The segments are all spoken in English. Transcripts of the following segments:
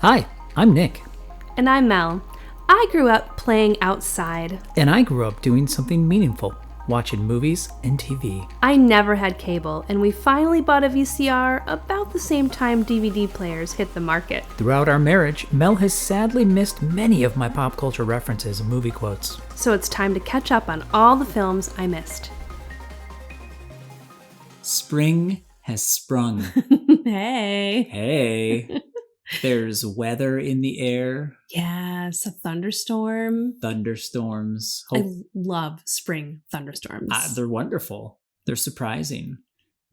Hi, I'm Nick. And I'm Mel. I grew up playing outside. And I grew up doing something meaningful, watching movies and TV. I never had cable, and we finally bought a VCR about the same time DVD players hit the market. Throughout our marriage, Mel has sadly missed many of my pop culture references and movie quotes. So it's time to catch up on all the films I missed. Spring has sprung. Hey. Hey. There's weather in the air. Yes, a thunderstorm. Thunderstorms. I love spring thunderstorms. They're wonderful. They're surprising.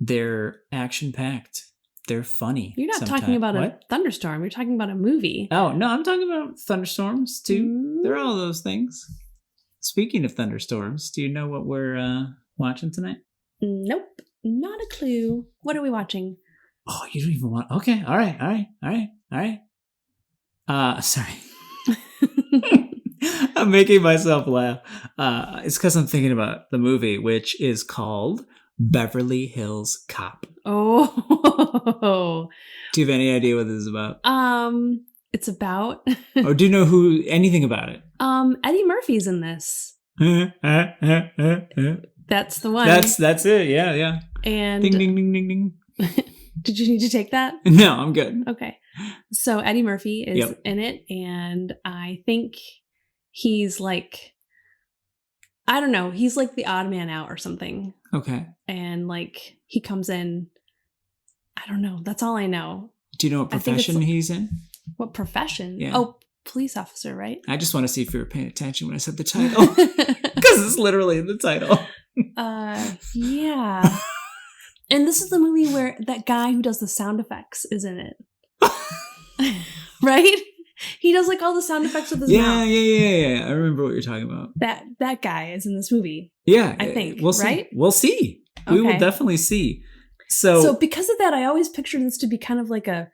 They're action-packed. They're funny. You're not talking about a thunderstorm. You're talking about a movie. Oh, no, I'm talking about thunderstorms, too. They're all those things. Speaking of thunderstorms, do you know what we're watching tonight? Nope. Not a clue. What are we watching? Oh, you don't even want... Okay, all right. Sorry. I'm making myself laugh. It's because I'm thinking about the movie, which is called Beverly Hills Cop. Oh. Do you have any idea what this is about? It's about... Or do you know anything about it? Eddie Murphy's in this. That's the one. That's it. Yeah. And ding, ding, ding, ding, ding. Did you need to take that? No, I'm good. Okay. So Eddie Murphy is in it, and I think he's like, I don't know, he's like the odd man out or something. Okay. And like he comes in, I don't know, that's all I know. Do you know what profession he's in? What profession? Yeah. Oh, police officer, right? I just want to see if you were paying attention when I said the title. Because it's literally in the title. Yeah. And this is the movie where that guy who does the sound effects is in it. Right? He does like all the sound effects with his mouth. Yeah. I remember what you're talking about. That guy is in this movie. Yeah. I think. We'll see. Right? We'll see. Okay. We will definitely see. So because of that, I always pictured this to be kind of like a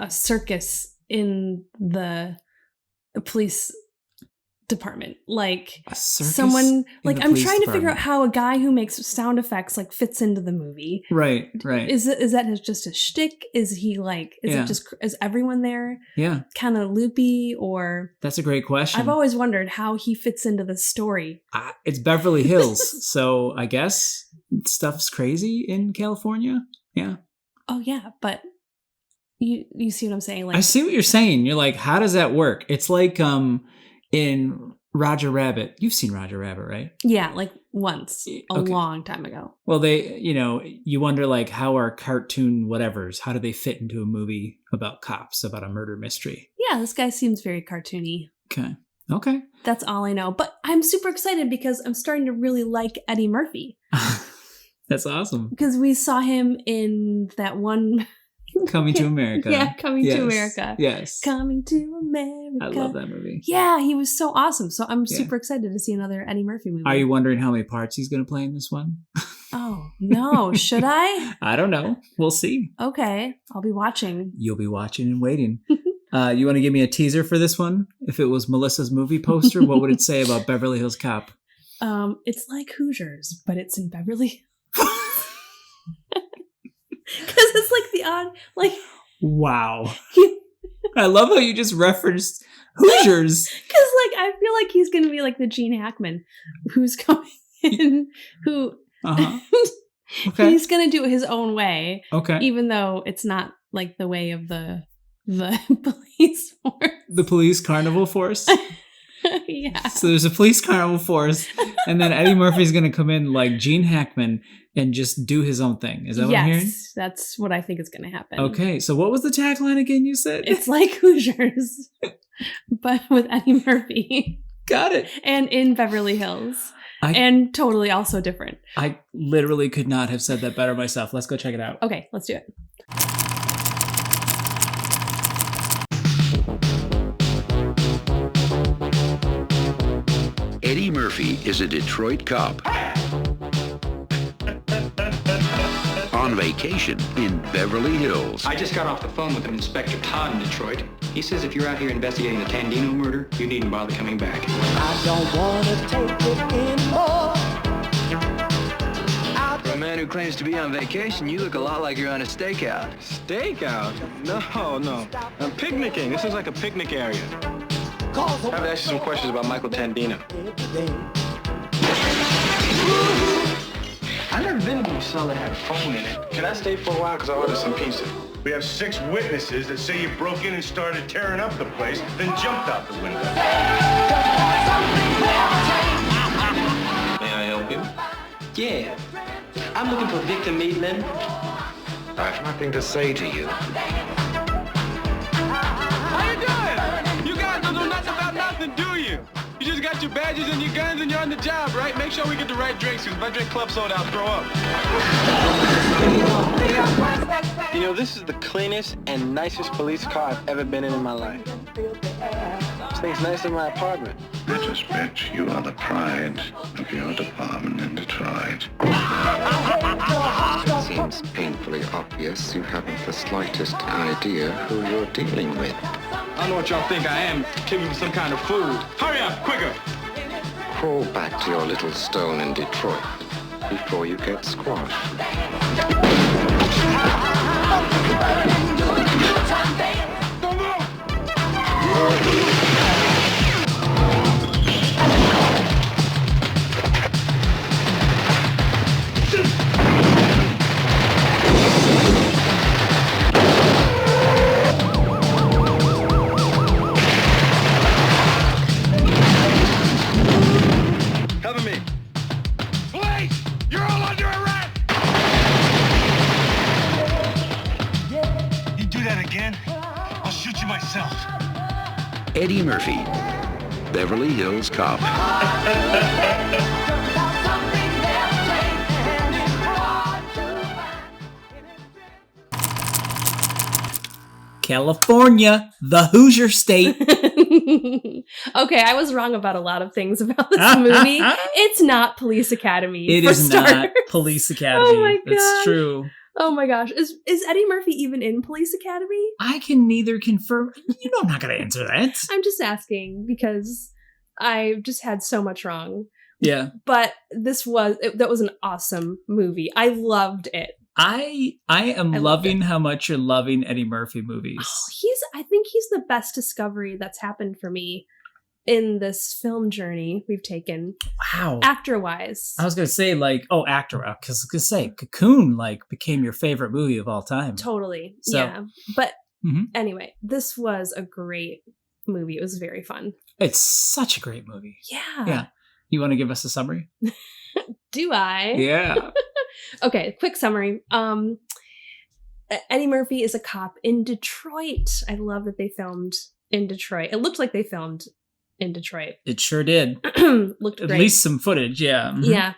circus in the police department, like someone like I'm trying to figure out how a guy who makes sound effects like fits into the movie. Right. Is that just a shtick? Is he like? Is everyone there? Yeah. Kind of loopy or? That's a great question. I've always wondered how he fits into the story. It's Beverly Hills, so I guess stuff's crazy in California. Yeah. Oh yeah, but you see what I'm saying? Like I see what you're saying. You're like, how does that work? It's like in Roger Rabbit. You've seen Roger Rabbit, right? Yeah, like once a long time ago. Well, you wonder like how are cartoon whatevers, how do they fit into a movie about cops, about a murder mystery? Yeah, this guy seems very cartoony. Okay. That's all I know. But I'm super excited because I'm starting to really like Eddie Murphy. That's awesome. Because we saw him in that one... Coming to America. Yeah, Coming to America. Yes. Coming to America. I love that movie. Yeah, he was so awesome. So I'm super excited to see another Eddie Murphy movie. Are you wondering how many parts he's going to play in this one? Oh, no. Should I? I don't know. We'll see. Okay. I'll be watching. You'll be watching and waiting. You want to give me a teaser for this one? If it was Melissa's movie poster, what would it say about Beverly Hills Cop? It's like Hoosiers, but it's in Beverly Hills. Because it's like the odd, like... Wow. I love how you just referenced Hoosiers. Because, like, I feel like he's going to be like the Gene Hackman who's coming in, who... Okay. He's going to do it his own way. Okay. Even though it's not, like, the way of the police force. The police carnival force? Yeah. So there's a police carnival force, and then Eddie Murphy's going to come in like Gene Hackman and just do his own thing. Is that what I'm hearing? Yes, that's what I think is going to happen. Okay, so what was the tagline again you said? It's like Hoosiers, but with Eddie Murphy. Got it. And in Beverly Hills. And totally also different. I literally could not have said that better myself. Let's go check it out. Okay, let's do it. Eddie Murphy is a Detroit cop on vacation in Beverly Hills. I just got off the phone with Inspector Todd in Detroit. He says if you're out here investigating the Tandino murder, you needn't bother coming back. I don't want to take it anymore. For a man who claims to be on vacation, you look a lot like you're on a stakeout. Stakeout? No. I'm picnicking. This is like a picnic area. I have to ask you some questions about Michael Tandino. I've never been to a cell that had a phone in it. Can I stay for a while? Because I ordered some pizza. We have 6 witnesses that say you broke in and started tearing up the place, then jumped out the window. May I help you? Yeah. I'm looking for Victor Maitland. I've nothing to say to you. How you doing? You guys don't know nothing about nothing, do you? You just got your badges and your guns and you're on the job, right? Make sure we get the right drinks, because if I drink club soda, I'll throw up. You know, this is the cleanest and nicest police car I've ever been in my life. This thing's nicer than my apartment. Retrospect, you are the pride of your department in Detroit. It seems painfully obvious you haven't the slightest idea who you're dealing with. I don't know what y'all think I am. Give me some kind of food. Hurry up, quicker! Crawl back to your little stone in Detroit before you get squashed. Don't move! Cover me. Police! You're all under arrest! You do that again, I'll shoot you myself. Eddie Murphy, Beverly Hills Cop. California, the Hoosier State. Okay, I was wrong about a lot of things about this movie. It's not Police Academy. It is not Police Academy. Oh my That's gosh. true. Oh my gosh. Is Eddie Murphy even in Police Academy? I can neither confirm. You know I'm not going to answer that. I'm just asking because I just had so much wrong. Yeah. But that was an awesome movie. I loved it. I am loving how much you're loving Eddie Murphy movies. Oh, I think he's the best discovery that's happened for me in this film journey we've taken. Wow. Actor-wise. I was going to say, actor, because I was going to say, Cocoon, became your favorite movie of all time. Totally. So, yeah. But anyway, this was a great movie. It was very fun. It's such a great movie. Yeah. Yeah. You want to give us a summary? Do I? Yeah. Okay, quick summary. Eddie Murphy is a cop in Detroit. I love that they filmed in Detroit. It looked like they filmed in Detroit. It sure did. Looked great. At least some footage, yeah. Mm-hmm. Yeah.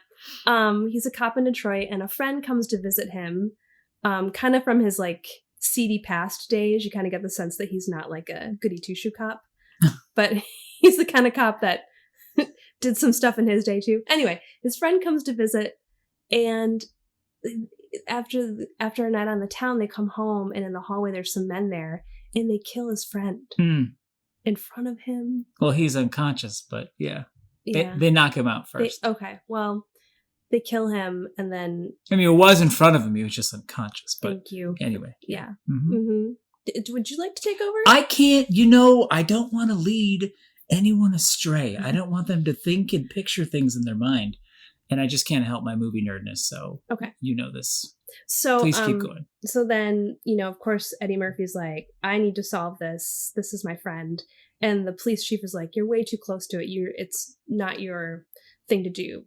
He's a cop in Detroit, and a friend comes to visit him. Kind of from his seedy past days. You kind of get the sense that he's not like a goody two-shoe cop, but he's the kind of cop that did some stuff in his day too. Anyway, his friend comes to visit, and after a night on the town, they come home, and in the hallway there's some men there, and they kill his friend in front of him. Well, he's unconscious, but yeah. They knock him out first. They kill him, and then... I mean, it was in front of him. He was just unconscious. But thank you. Anyway. Yeah. Mm-hmm. Would you like to take over? I can't. I don't want to lead anyone astray. I don't want them to think and picture things in their mind. And I just can't help my movie nerdness. So you know this. So please keep going. So then, of course, Eddie Murphy's like, I need to solve this. This is my friend. And the police chief is like, you're way too close to it. It's not your thing to do.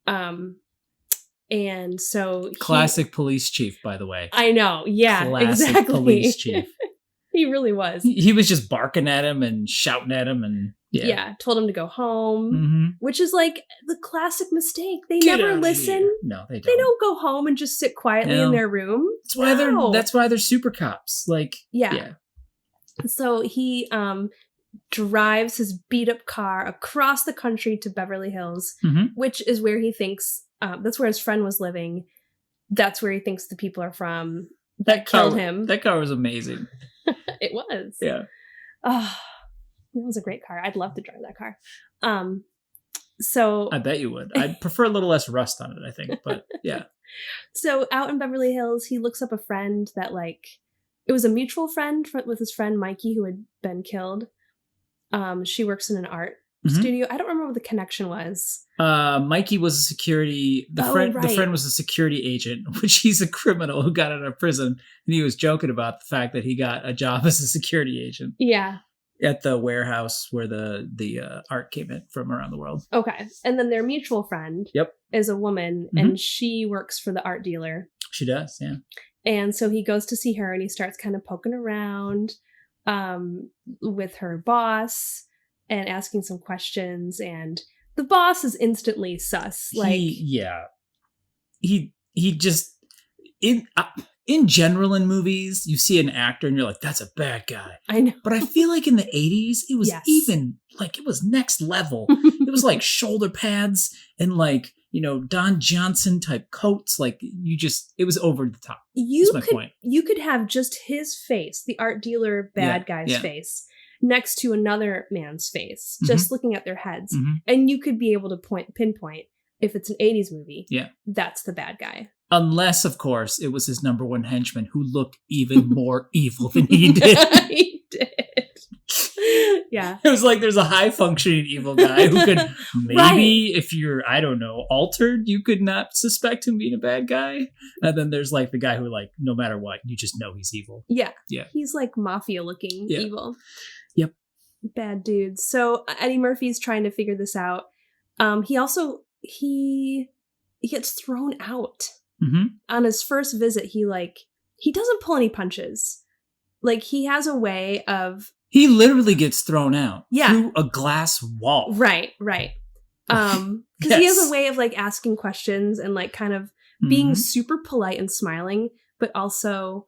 And so classic police chief, by the way. I know. Yeah, classic exactly. Police chief. He really was. He was just barking at him and shouting at him and told him to go home, which is like the classic mistake. They never listen. Here. No, they don't. They don't go home and just sit quietly in their room. That's why they're super cops. So he drives his beat up car across the country to Beverly Hills, which is where he thinks that's where his friend was living. That's where he thinks the people are from that killed him. That car was amazing. It was. Yeah. Oh, that was a great car. I'd love to drive that car. So I bet you would. I'd prefer a little less rust on it, I think. But yeah. So out in Beverly Hills, he looks up a friend that it was a mutual friend with his friend Mikey who had been killed. She works in an art studio. I don't remember what the connection was. Mikey was a security. The friend was a security agent, which he's a criminal who got out of prison, and he was joking about the fact that he got a job as a security agent. Yeah. At the warehouse where the art came in from around the world. Okay. And then their mutual friend is a woman, and she works for the art dealer. She does, yeah. And so he goes to see her, and he starts kind of poking around with her boss and asking some questions. And the boss is instantly sus. He just... In general, in movies, you see an actor and you're like, that's a bad guy. I know. But I feel like in the 80s, it was even like, it was next level. It was like shoulder pads and like, Don Johnson type coats. Like it was over the top. That's my point. You could have just his face, the art dealer bad guy's face, next to another man's face, just looking at their heads. And you could be able to pinpoint if it's an 80s movie. Yeah. That's the bad guy. Unless, of course, it was his number one henchman who looked even more evil than he did. He did. Yeah. It was like there's a high functioning evil guy who could maybe, if you're, I don't know, altered, you could not suspect him being a bad guy. And then there's like the guy who, like, no matter what, you just know he's evil. Yeah. Yeah. He's like mafia looking evil. Yep. Bad dudes. So Eddie Murphy's trying to figure this out. He gets thrown out. On his first visit, he doesn't pull any punches. Like, he has a way of... He literally gets thrown out through a glass wall. Right. Because he has a way of, like, asking questions and, like, kind of being super polite and smiling, but also,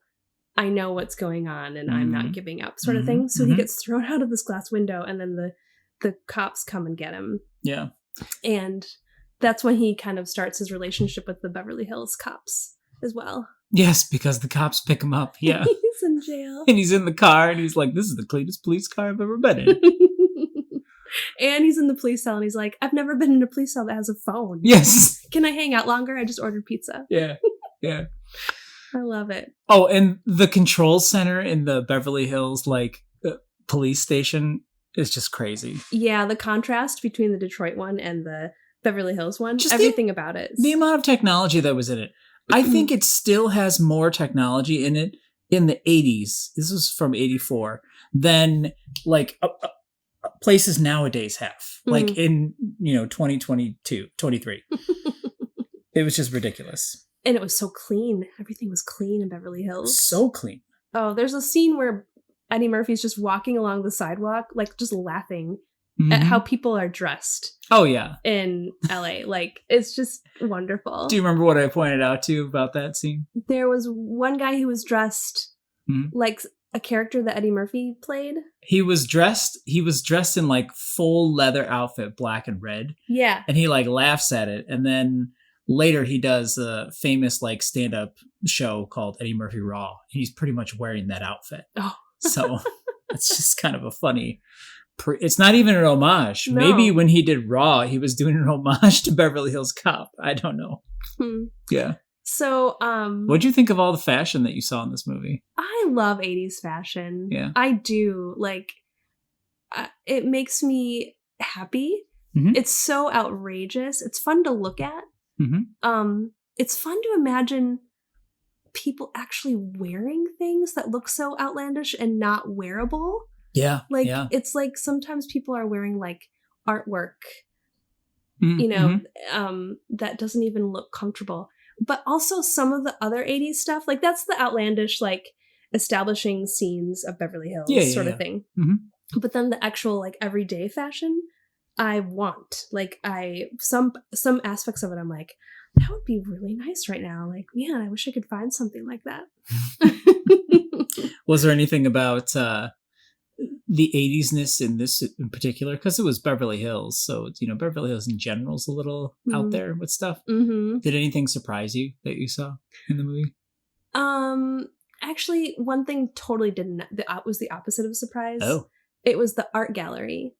I know what's going on and I'm not giving up sort of thing. So he gets thrown out of this glass window, and then the cops come and get him. Yeah. And... that's when he kind of starts his relationship with the Beverly Hills Cops as well. Yes, because the cops pick him up. Yeah. He's in jail. And he's in the car and he's like, this is the cleanest police car I've ever been in. And he's in the police cell and he's like, I've never been in a police cell that has a phone. Yes. Can I hang out longer? I just ordered pizza. Yeah. Yeah. I love it. Oh, and the control center in the Beverly Hills, police station is just crazy. Yeah, the contrast between the Detroit one and the Beverly Hills one, just everything about it. The amount of technology that was in it. I think it still has more technology in it in the 80s. This was from 84 than places nowadays have. Like in, 2022, 23. It was just ridiculous. And it was so clean. Everything was clean in Beverly Hills. So clean. Oh, there's a scene where Eddie Murphy's just walking along the sidewalk, like just laughing at how people are dressed. Oh, yeah. In LA. Like, it's just wonderful. Do you remember what I pointed out to you about that scene? There was one guy who was dressed like a character that Eddie Murphy played. He was dressed in like full leather outfit, black and red. Yeah. And he like laughs at it. And then later he does a famous like stand-up show called Eddie Murphy Raw. And he's pretty much wearing that outfit. Oh. So it's just kind of a funny... It's not even an homage. No. Maybe when he did Raw, he was doing an homage to Beverly Hills Cop. I don't know. Yeah. So, what'd you think of all the fashion that you saw in this movie? I love 80s fashion. Yeah. I do. Like, it makes me happy. It's so outrageous. It's fun to look at. It's fun to imagine people actually wearing things that look so outlandish and not wearable. Yeah. It's like sometimes people are wearing like artwork, that doesn't even look comfortable. But also some of the other 80s stuff, like that's the outlandish, like establishing scenes of Beverly Hills sort of thing. But then the actual like everyday fashion, I want. Like some aspects of it, I'm like, that would be really nice right now. Like, man, I wish I could find something like that. Was there anything about the 80s-ness in this in particular? Because it was Beverly Hills, so Beverly Hills in general is a little out there with stuff. Did anything surprise you that you saw in the movie? Actually, one thing totally didn't. Was the opposite of surprise. Oh, it was the art gallery.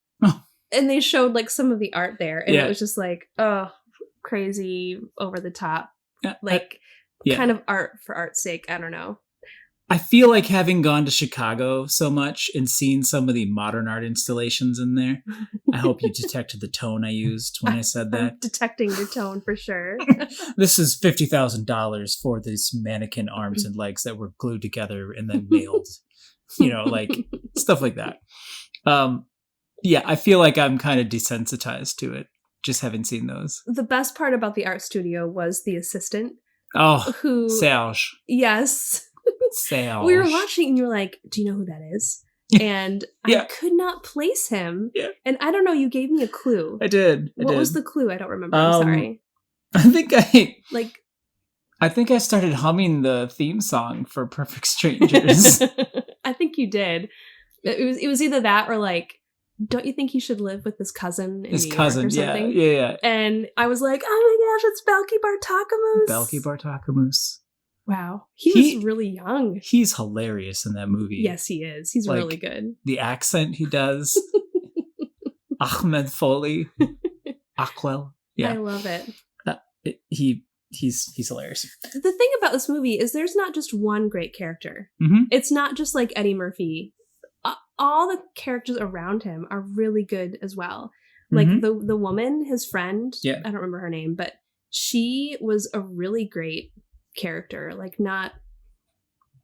And they showed like some of the art there, and it was just like, oh, crazy, over the top, like kind of art for art's sake. I don't know. I feel like having gone to Chicago so much and seen some of the modern art installations in there, I hope you detected the tone I used when I said that. I'm detecting your tone for sure. This is $50,000 for these mannequin arms and legs that were glued together and then nailed, like stuff like that. I feel like I'm kind of desensitized to it, just having seen those. The best part about the art studio was the assistant. Oh, who Serge. Yes. Serge. We were watching and you were like, do you know who that is? And I could not place him. Yeah. And I don't know, you gave me a clue. I did. What was the clue? I don't remember. I'm sorry. I think I started humming the theme song for Perfect Strangers. I think you did. It was either that or like, don't you think he should live with his cousin in New York or something? Yeah. And I was like, oh my gosh, it's Balki Bartokomous. Balki Bartokomous. Wow. He was really young. He's hilarious in that movie. Yes, he is. He's really good. The accent he does. Ahmed Foley. Axel. Yeah. I love it. He's hilarious. The thing about this movie is there's not just one great character. Mm-hmm. It's not just like Eddie Murphy. All the characters around him are really good as well. Like the woman, his friend, I don't remember her name, but she was a really great character. Like not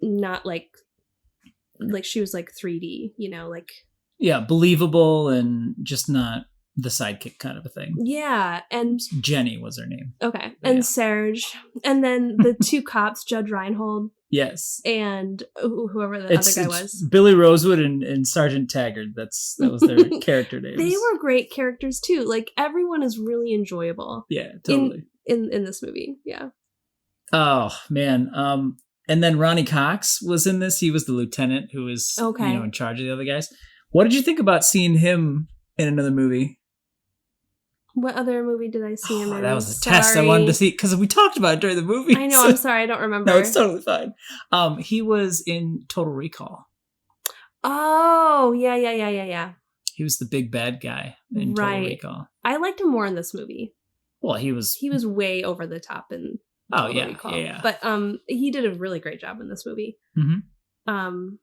like she was like 3D, like believable and just not the sidekick kind of a thing. Yeah, and Jenny was her name. Okay, and Serge, and then the two cops, Judge Reinhold. Yes. And whoever the other guy was. Billy Rosewood and Sergeant Taggart. That was their character names. They were great characters too. Like everyone is really enjoyable. Yeah, totally. In this movie. Yeah. Oh, man. And then Ronnie Cox was in this. He was the lieutenant who was in charge of the other guys. What did you think about seeing him in another movie? What other movie did I see him in? That was a test I wanted to see because we talked about it during the movie. I know. I'm sorry. I don't remember. No, it's totally fine. He was in Total Recall. Oh, yeah. He was the big bad guy in Total Recall. I liked him more in this movie. Well, he was way over the top in Total Recall. Yeah. But he did a really great job in this movie. Mm-hmm.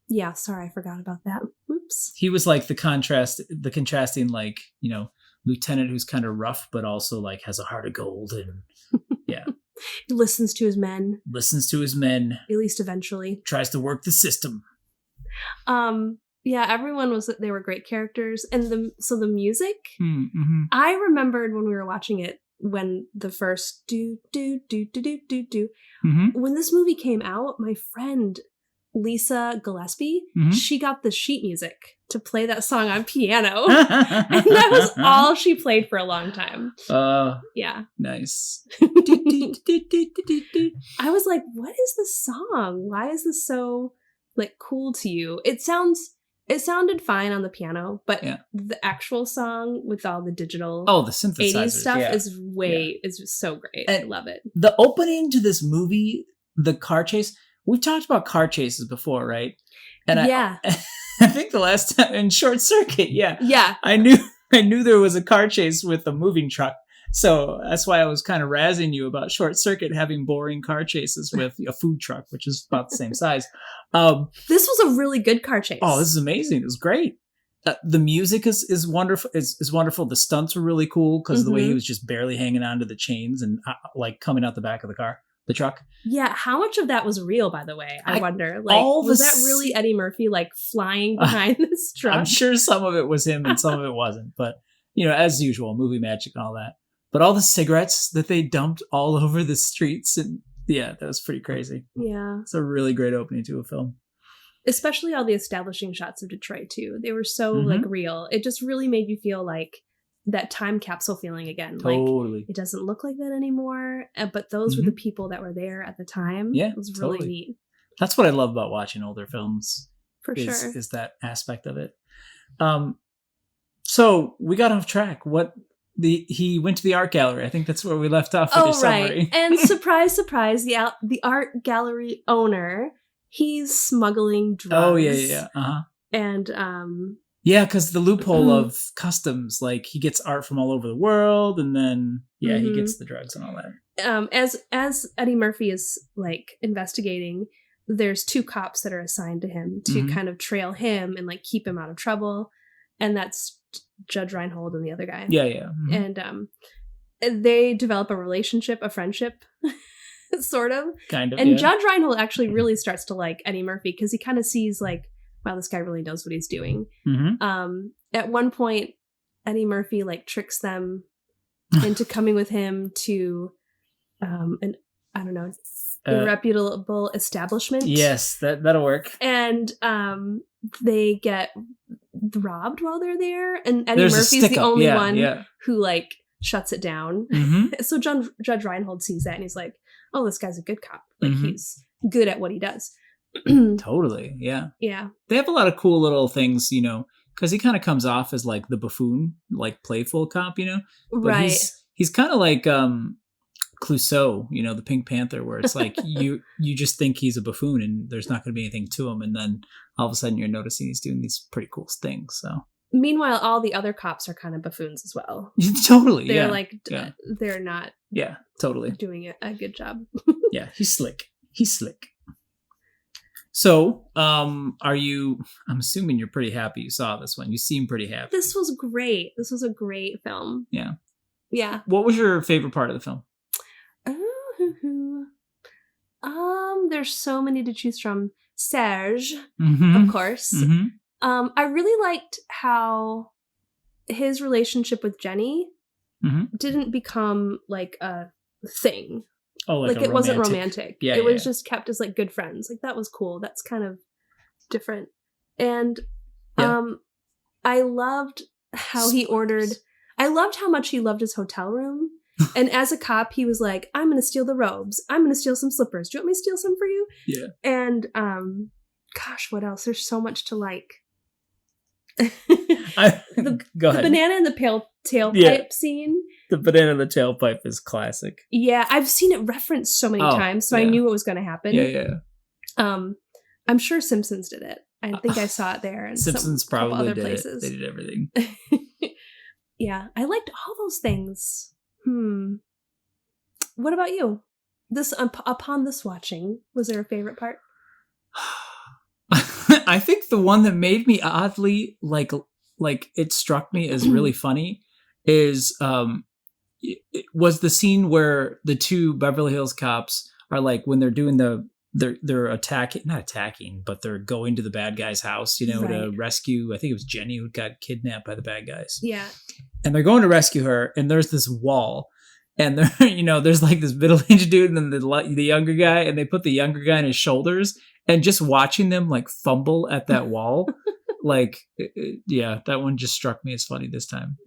Yeah, sorry, I forgot about that. Oops. He was like the contrasting, like, lieutenant who's kind of rough, but also like has a heart of gold, and he listens to his men. At least eventually. Tries to work the system. Yeah, everyone they were great characters, and the music. Mm-hmm. I remembered when we were watching it when the first do when this movie came out, my friend Lisa Gillespie, she got the sheet music to play that song on piano. And that was all she played for a long time. Yeah. Nice. I was like, what is this song? Why is this so like cool to you? It sounded fine on the piano, but the actual song with all the digital the synthesizers 80s stuff is so great. And I love it. The opening to this movie, the car chase, we've talked about car chases before, right? And I think the last time in Short Circuit, I knew there was a car chase with a moving truck. So that's why I was kind of razzing you about Short Circuit having boring car chases with a food truck, which is about the same size. This was a really good car chase. Oh, this is amazing. It was great. The music is wonderful. Is wonderful. The stunts were really cool because of the way he was just barely hanging onto the chains and like coming out the back of the truck. Yeah, how much of that was real, by the way? I wonder. Like, was that really Eddie Murphy like flying behind this truck? I'm sure some of it was him and some of it wasn't. But as usual, movie magic and all that. But all the cigarettes that they dumped all over the streets, and that was pretty crazy. Yeah, it's a really great opening to a film. Especially all the establishing shots of Detroit too. They were so like real. It just really made you feel like that time capsule feeling again. Totally. Like it doesn't look like that anymore. But those were the people that were there at the time. Yeah, it was really neat. That's what I love about watching older films. For sure. Is that aspect of it. So we got off track. He went to the art gallery. I think that's where we left off with your summary. And surprise, surprise, the art gallery owner, he's smuggling drugs. Oh, yeah. Uh-huh. And Yeah, because the loophole of customs, like he gets art from all over the world, and then he gets the drugs and all that. As Eddie Murphy is like investigating, there's 2 cops that are assigned to him to kind of trail him and like keep him out of trouble, and that's Judge Reinhold and the other guy. Yeah. And they develop a relationship, a friendship, sort of. Kind of. And Judge Reinhold actually really starts to like Eddie Murphy because he kind of sees like, wow, this guy really knows what he's doing. At one point, Eddie Murphy like tricks them into coming with him to an, I don't know, irreputable establishment. Yes, that'll work. And they get robbed while they're there, and Eddie Murphy's the only one who like shuts it down. So Judge Reinhold sees that and he's like, oh, this guy's a good cop. Like he's good at what he does. Totally. Yeah. They have a lot of cool little things, because he kind of comes off as like the buffoon, like playful cop, but right. He's kind of like Clouseau, the Pink Panther, where it's like you just think he's a buffoon and there's not going to be anything to him, and then all of a sudden you're noticing he's doing these pretty cool things. So meanwhile, all the other cops are kind of buffoons as well. Totally. They're they're not. Yeah, totally doing a good job. Yeah, he's slick. So, I'm assuming you're pretty happy you saw this one. You seem pretty happy. This was great. This was a great film. Yeah. Yeah. What was your favorite part of the film? There's so many to choose from. Serge, of course. I really liked how his relationship with Jenny didn't become like a thing. Oh, like it wasn't romantic. Yeah, it was just kept as like good friends. Like that was cool. That's kind of different. And I loved how I loved how much he loved his hotel room. And as a cop, he was like, I'm going to steal the robes. I'm going to steal some slippers. Do you want me to steal some for you? Yeah. And gosh, what else? There's so much to like. Go ahead. The banana and the tailpipe scene. The banana and the tailpipe is classic. Yeah, I've seen it referenced so many times, so I knew what was going to happen. Yeah. I'm sure Simpsons did it. I think I saw it there. And Simpsons probably other did places. They did everything. Yeah, I liked all those things. What about you? Upon this watching, was there a favorite part? I think the one that made me oddly like it struck me as really funny is it was the scene where the 2 Beverly Hills cops are like, when they're doing they're attacking, but they're going to the bad guy's house, to rescue, I think it was Jenny who got kidnapped by the bad guys. Yeah. And they're going to rescue her, and there's this wall, and there's like this middle-aged dude and then the younger guy, and they put the younger guy on his shoulders, and just watching them like fumble at that wall, like, that one just struck me as funny this time.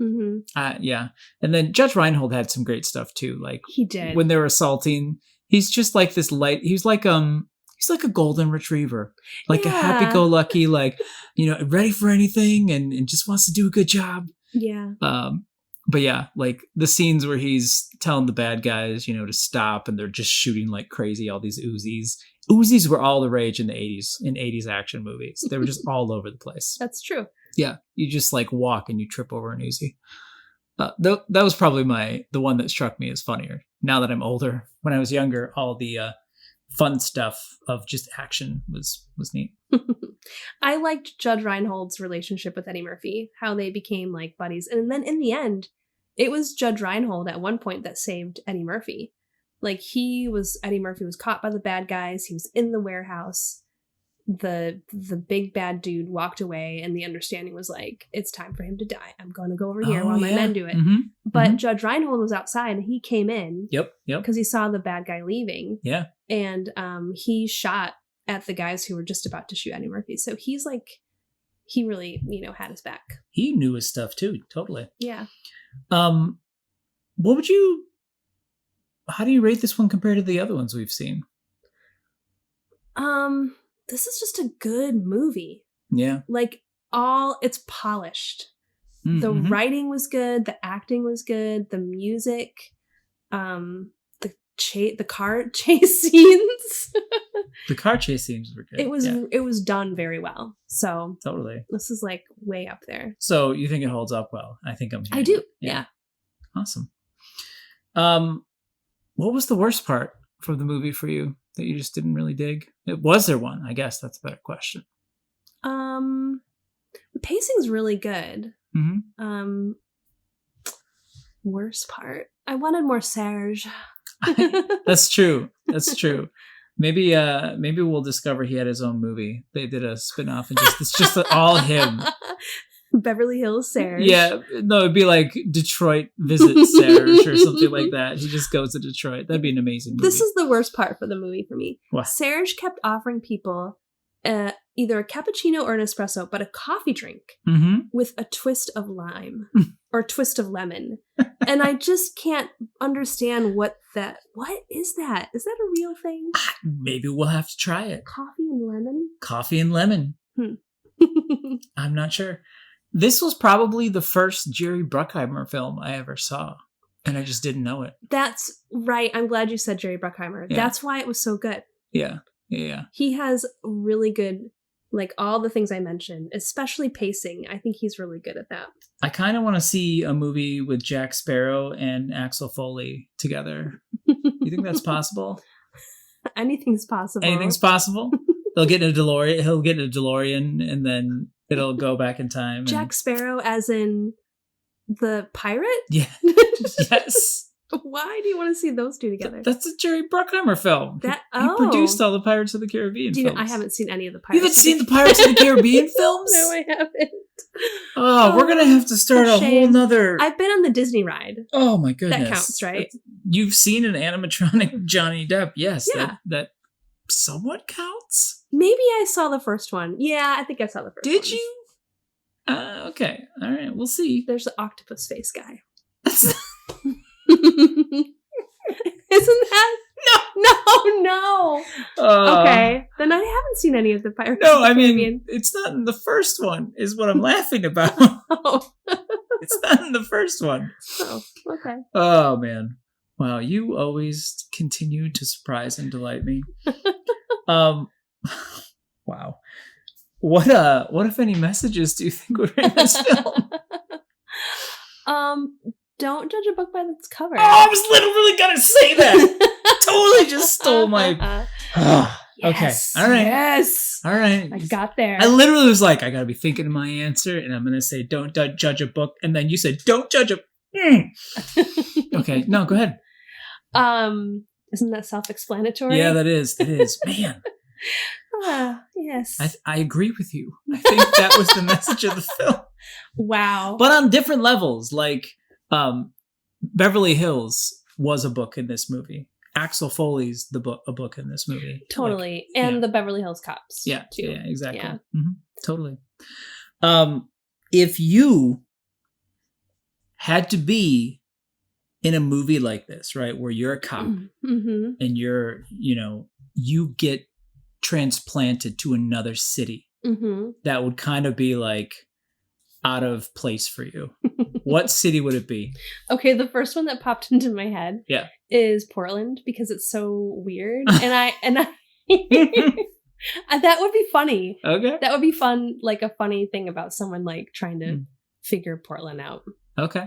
Yeah. And then Judge Reinhold had some great stuff too. Like he did when they were assaulting, he's just like this light. He's like a golden retriever, like a happy-go-lucky, like, ready for anything and just wants to do a good job. Yeah. But yeah, like the scenes where he's telling the bad guys, to stop, and they're just shooting like crazy, all these Uzis. Uzis were all the rage in the 80s, in 80s action movies. They were just all over the place. That's true. Yeah. You just like walk and you trip over an Uzi. That was probably the one that struck me as funnier. Now that I'm older, when I was younger, all the fun stuff of just action was neat. I liked Judge Reinhold's relationship with Eddie Murphy, how they became like buddies. And then in the end, it was Judge Reinhold at one point that saved Eddie Murphy. Like Eddie Murphy was caught by the bad guys. He was in the warehouse. The big bad dude walked away, and the understanding was like, it's time for him to die. I'm going to go over here while my men do it. But Judge Reinhold was outside, and he came in. Yep. Because he saw the bad guy leaving. Yeah. And he shot at the guys who were just about to shoot Eddie Murphy. So he's like, he really, had his back. He knew his stuff too. Totally. Yeah. How do you rate this one compared to the other ones we've seen? This is just a good movie. Yeah. Like it's polished. The writing was good. The acting was good. The music, the the car chase scenes. The car chase scenes were good. It was done very well. So totally, this is like way up there. So you think it holds up well? I think I do. Yeah. Awesome. What was the worst part from the movie for you that you just didn't really dig? Was there one? I guess that's a better question. The pacing's really good. Mm-hmm. Worst part. I wanted more Serge. That's true. Maybe we'll discover he had his own movie. They did a spin-off and it's just all him. Beverly Hills Serge. Yeah, no, it'd be like Detroit Visit Serge or something like that. He just goes to Detroit. That'd be an amazing movie. This is the worst part for the movie for me. What? Serge kept offering people either a cappuccino or an espresso, but a coffee drink with a twist of lime or twist of lemon. And I just can't understand what is that? Is that a real thing? Maybe we'll have to try it. Coffee and lemon? Coffee and lemon. I'm not sure. This was probably the first Jerry Bruckheimer film I ever saw, and I just didn't know it. That's right. I'm glad you said Jerry Bruckheimer. Yeah. That's why it was so good. Yeah. He has really good, like all the things I mentioned, especially pacing. I think he's really good at that. I kind of want to see a movie with Jack Sparrow and Axel Foley together. You think that's possible? Anything's possible. Anything's possible? He'll get in a DeLorean, and then it'll go back in time. Jack Sparrow, as in the pirate? Yeah. Yes. Why do you want to see those two together? That's a Jerry Bruckheimer film. He produced all the Pirates of the Caribbean films. I haven't seen any of the Pirates. You haven't seen the Pirates of the Caribbean films? No, I haven't. Oh, we're going to have to start a whole nother... I've been on the Disney ride. Oh, my goodness. That counts, right? You've seen an animatronic Johnny Depp. Yes, yeah. That somewhat counts. Maybe I saw the first one. Yeah, I think I saw the first one. Did you? Okay. All right. We'll see. There's the octopus face guy. Isn't that? No. Okay. Then I haven't seen any of the Pirates. No, I mean, it's not in the first one, is what I'm laughing about. Oh. It's not in the first one. Oh, okay. Oh, man. Wow, you always continue to surprise and delight me. Wow. What if any messages do you think were in this film? Don't judge a book by its cover. Oh, I was literally gonna say that. Totally just stole my. Okay. Yes, all right. Yes. All right. I got there. I literally was like, I gotta be thinking of my answer, and I'm gonna say, don't judge a book, and then you said, don't judge a. Okay. No, go ahead. Isn't that self-explanatory? Yeah, that is. It is. Man. Yes. I agree with you. I think that was the message of the film. Wow. But on different levels, like Beverly Hills was a book in this movie. Axel Foley's a book in this movie. Totally. Like, and the Beverly Hills Cops. Yeah. Too. Yeah, exactly. Yeah. Mm-hmm. Totally. If you had to be in a movie like this, right, where you're a cop and you get transplanted to another city, that would kind of be like out of place for you. What city would it be? Okay, the first one that popped into my head is Portland, because it's so weird. and I that would be funny. Okay. That would be fun, like a funny thing about someone like trying to figure Portland out. Okay.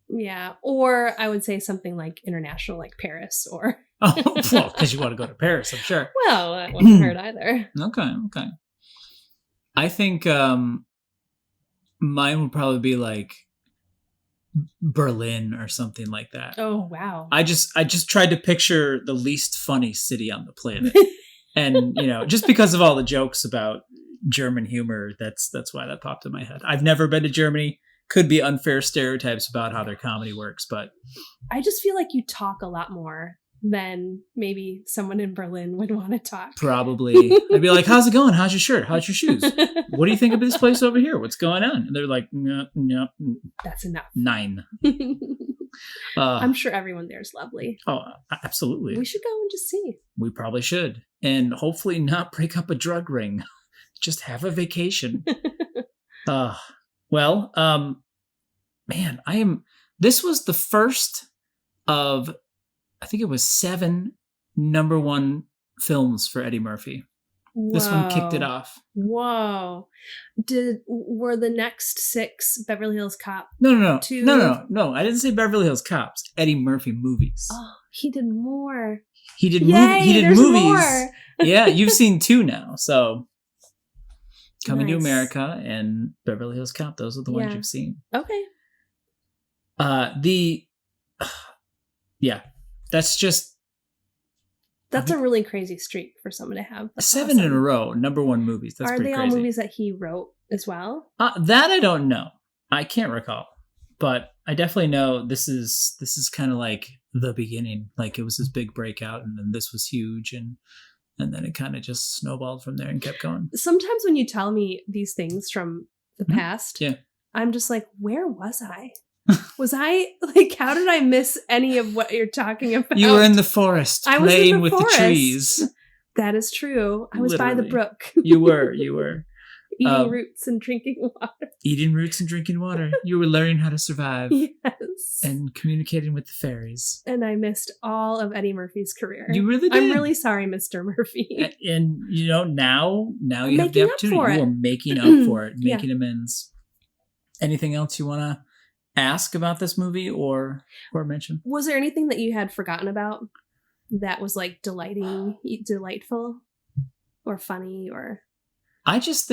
Yeah. Or I would say something like international, like Paris or well, because you want to go to Paris, I'm sure. Well, that wouldn't hurt either. Okay. I think mine would probably be like Berlin or something like that. Oh, wow. I just tried to picture the least funny city on the planet. And, just because of all the jokes about German humor, that's why that popped in my head. I've never been to Germany. Could be unfair stereotypes about how their comedy works, but I just feel like you talk a lot more than maybe someone in Berlin would want to talk. Probably. I'd be like, how's it going? How's your shirt? How's your shoes? What do you think of this place over here? What's going on? And they're like, no. That's enough. 9. I'm sure everyone there is lovely. Oh, absolutely. We should go and just see. We probably should. And hopefully not break up a drug ring. Just have a vacation. Well, man, this was the first of I think it was 7 #1 films for Eddie Murphy. Whoa. This one kicked it off. Whoa. Were the next 6 Beverly Hills Cop? No. No. I didn't say Beverly Hills Cops. Eddie Murphy movies. Oh, he did more. He did movies. More. Yeah, you've seen 2 now. So Coming to America and Beverly Hills Cop. Those are the ones you've seen. Okay. That's a really crazy streak for someone to have. That's 7 in a row, #1 movies. That's pretty crazy. Are they all movies that he wrote as well? That I don't know. I can't recall. But I definitely know this is kind of like the beginning. Like it was this big breakout, and then this was huge, and then it kind of just snowballed from there and kept going. Sometimes when you tell me these things from the past, I'm just like, where was I? Was I like, how did I miss any of what you're talking about? You were in the forest playing with the trees. That is true. I was Literally. By the brook. You were. Eating roots and drinking water. Eating roots and drinking water. You were learning how to survive. Yes. And communicating with the fairies. And I missed all of Eddie Murphy's career. You really did. I'm really sorry, Mr. Murphy. And you know, now you have the opportunity. You are making up for it, making amends. Anything else you want to ask about this movie or mention? Was there anything that you had forgotten about that was like delightful or funny or? I just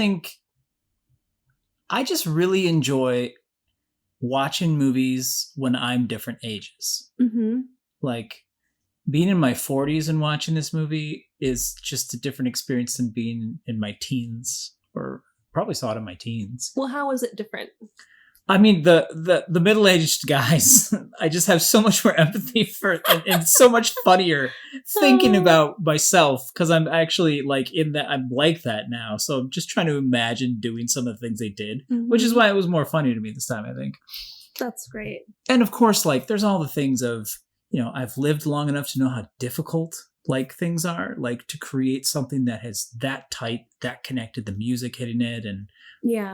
really enjoy watching movies when I'm different ages. Mm-hmm. Like being in my 40s and watching this movie is just a different experience than being in my teens, or probably saw it in my teens. Well, how was it different? I mean, the middle-aged guys, I just have so much more empathy for, and so much funnier thinking about myself, because I'm actually like in that, I'm like that now. So I'm just trying to imagine doing some of the things they did, which is why it was more funny to me this time, I think. That's great. And of course, like there's all the things of, you know, I've lived long enough to know how difficult like things are, like to create something that has that tight, that connected, the music hitting it, and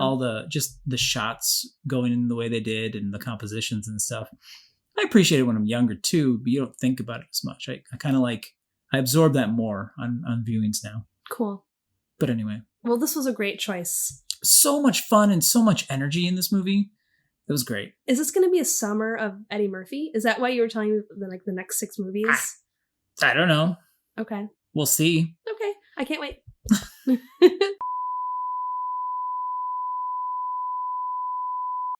all the shots going in the way they did, and the compositions and stuff. I appreciate it when I'm younger too, but you don't think about it as much. I kind of like, I absorb that more on viewings now. Cool. But anyway. Well, this was a great choice. So much fun and so much energy in this movie. It was great. Is this going to be a summer of Eddie Murphy? Is that why you were telling me the next 6 movies? I don't know. Okay. We'll see. Okay. I can't wait.